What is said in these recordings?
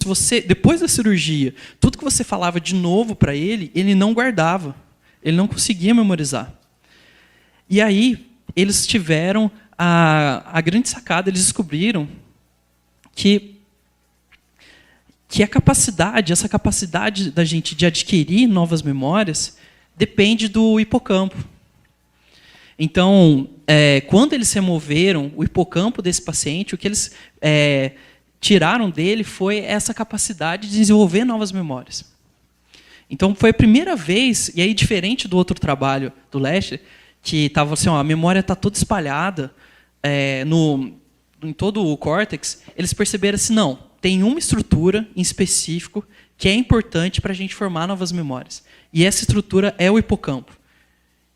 se você, depois da cirurgia, tudo que você falava de novo para ele, ele não guardava. Ele não conseguia memorizar. E aí, eles tiveram a grande sacada, eles descobriram que essa capacidade da gente de adquirir novas memórias depende do hipocampo. Então, quando eles removeram o hipocampo desse paciente, o que eles tiraram dele foi essa capacidade de desenvolver novas memórias. Então, foi a primeira vez, e aí diferente do outro trabalho do Lester, que estava assim, a memória está toda espalhada em todo o córtex, eles perceberam assim, não, tem uma estrutura em específico que é importante para a gente formar novas memórias. E essa estrutura é o hipocampo.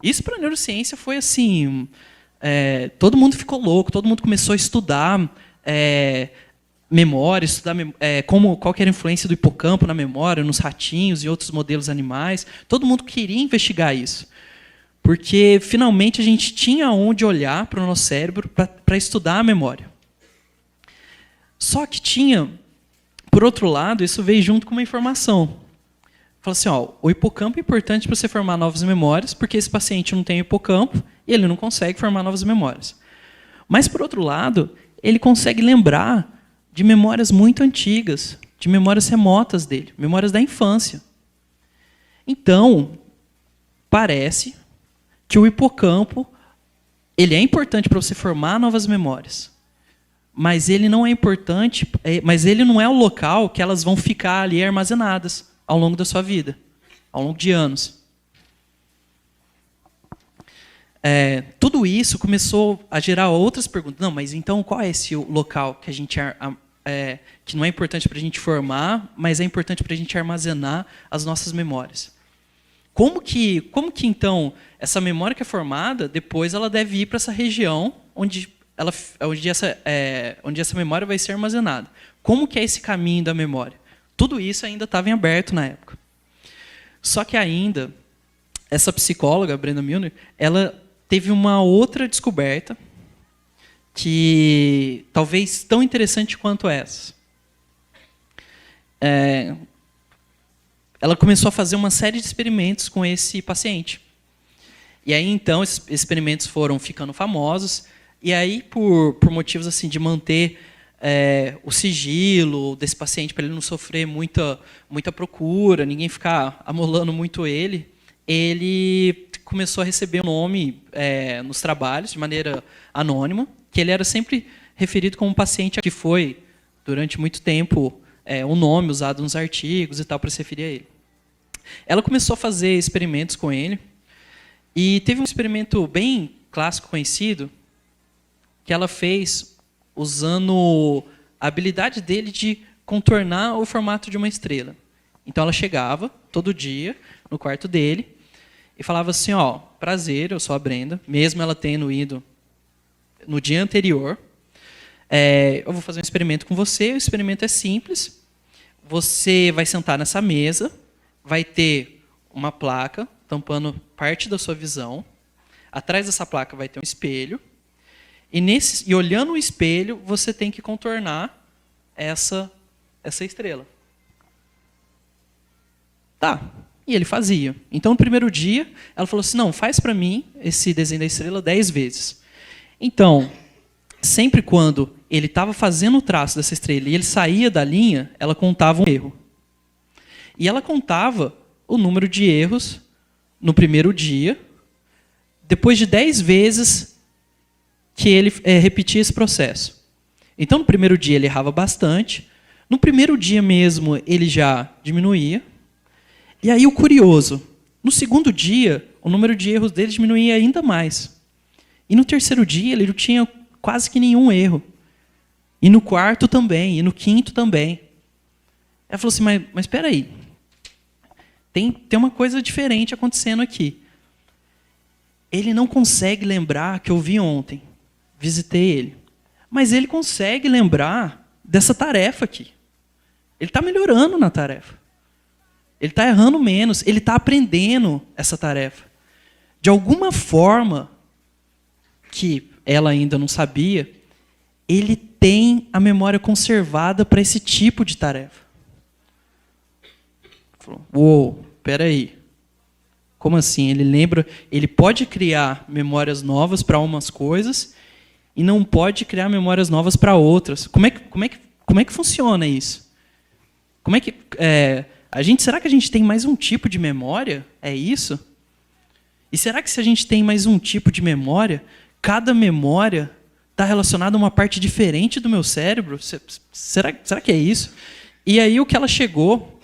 Isso para a neurociência foi assim, todo mundo ficou louco, todo mundo começou a estudar memória, estudar qual que era a influência do hipocampo na memória, nos ratinhos e outros modelos animais. Todo mundo queria investigar isso. Porque, finalmente, a gente tinha onde olhar para o nosso cérebro para estudar a memória. Só que tinha, por outro lado, isso veio junto com uma informação. Falou assim, o hipocampo é importante para você formar novas memórias, porque esse paciente não tem hipocampo e ele não consegue formar novas memórias. Mas, por outro lado, ele consegue lembrar de memórias muito antigas, de memórias remotas dele, memórias da infância. Então, parece que o hipocampo ele é importante para você formar novas memórias, mas ele não é importante, mas ele não é o local que elas vão ficar ali armazenadas ao longo da sua vida, ao longo de anos. Tudo isso começou a gerar outras perguntas. Não, mas então qual é esse local que a gente que não é importante para a gente formar, mas é importante para a gente armazenar as nossas memórias? Como que então essa memória que é formada depois ela deve ir para essa região onde essa memória vai ser armazenada? Como que é esse caminho da memória? Tudo isso ainda estava em aberto na época. Só que ainda essa psicóloga, Brenda Milner, ela teve uma outra descoberta que talvez tão interessante quanto essa. Ela começou a fazer uma série de experimentos com esse paciente. E aí, então, esses experimentos foram ficando famosos, e aí, por motivos assim, de manter o sigilo desse paciente, para ele não sofrer muita procura, ninguém ficar amolando muito ele começou a receber um nome nos trabalhos, de maneira anônima, que ele era sempre referido como um paciente que foi, durante muito tempo, um nome usado nos artigos e tal, para se referir a ele. Ela começou a fazer experimentos com ele, e teve um experimento bem clássico, conhecido, que ela fez usando a habilidade dele de contornar o formato de uma estrela. Então, ela chegava todo dia no quarto dele e falava assim, prazer, eu sou a Brenda, mesmo ela tendo ido no dia anterior, eu vou fazer um experimento com você, o experimento é simples, você vai sentar nessa mesa, vai ter uma placa tampando parte da sua visão, atrás dessa placa vai ter um espelho, e olhando o espelho, você tem que contornar essa estrela. Tá. E ele fazia. Então, no primeiro dia, ela falou assim, não, faz para mim esse desenho da estrela 10 vezes. Então, sempre quando ele estava fazendo o traço dessa estrela e ele saía da linha, ela contava um erro. E ela contava o número de erros no primeiro dia, depois de 10 vezes que ele repetia esse processo. Então, no primeiro dia, ele errava bastante. No primeiro dia mesmo, ele já diminuía. E aí, o curioso, no segundo dia, o número de erros dele diminuía ainda mais. E no terceiro dia, ele não tinha quase que nenhum erro. E no quarto também, e no quinto também. Ela falou assim, mas espera aí. Tem uma coisa diferente acontecendo aqui. Ele não consegue lembrar que eu vi ontem. Visitei ele. Mas ele consegue lembrar dessa tarefa aqui. Ele está melhorando na tarefa. Ele está errando menos. Ele está aprendendo essa tarefa. De alguma forma, que ela ainda não sabia, ele tem a memória conservada para esse tipo de tarefa. Falou, uou, peraí. Como assim? Ele lembra, ele pode criar memórias novas para umas coisas e não pode criar memórias novas para outras. Como é que funciona isso? Será que a gente tem mais um tipo de memória? É isso? E será que se a gente tem mais um tipo de memória, cada memória está relacionada a uma parte diferente do meu cérebro? Será que é isso? E aí o que ela chegou,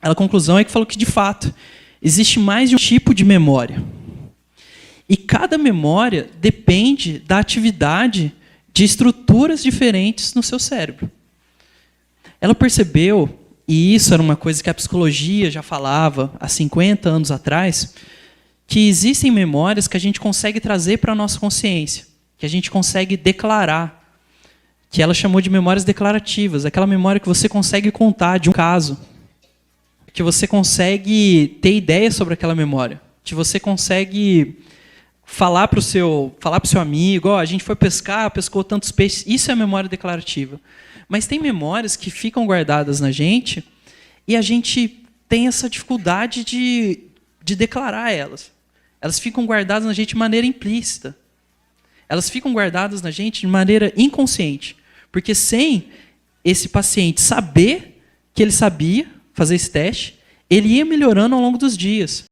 a conclusão é que falou que, de fato, existe mais de um tipo de memória. E cada memória depende da atividade de estruturas diferentes no seu cérebro. Ela percebeu, e isso era uma coisa que a psicologia já falava há 50 anos atrás, que existem memórias que a gente consegue trazer para a nossa consciência, que a gente consegue declarar, que ela chamou de memórias declarativas, aquela memória que você consegue contar de um caso, que você consegue ter ideia sobre aquela memória, que você consegue falar para o seu amigo, a gente foi pescar, pescou tantos peixes, isso é memória declarativa. Mas tem memórias que ficam guardadas na gente e a gente tem essa dificuldade de declarar elas. Elas ficam guardadas na gente de maneira implícita. Elas ficam guardadas na gente de maneira inconsciente. Porque sem esse paciente saber que ele sabia fazer esse teste, ele ia melhorando ao longo dos dias.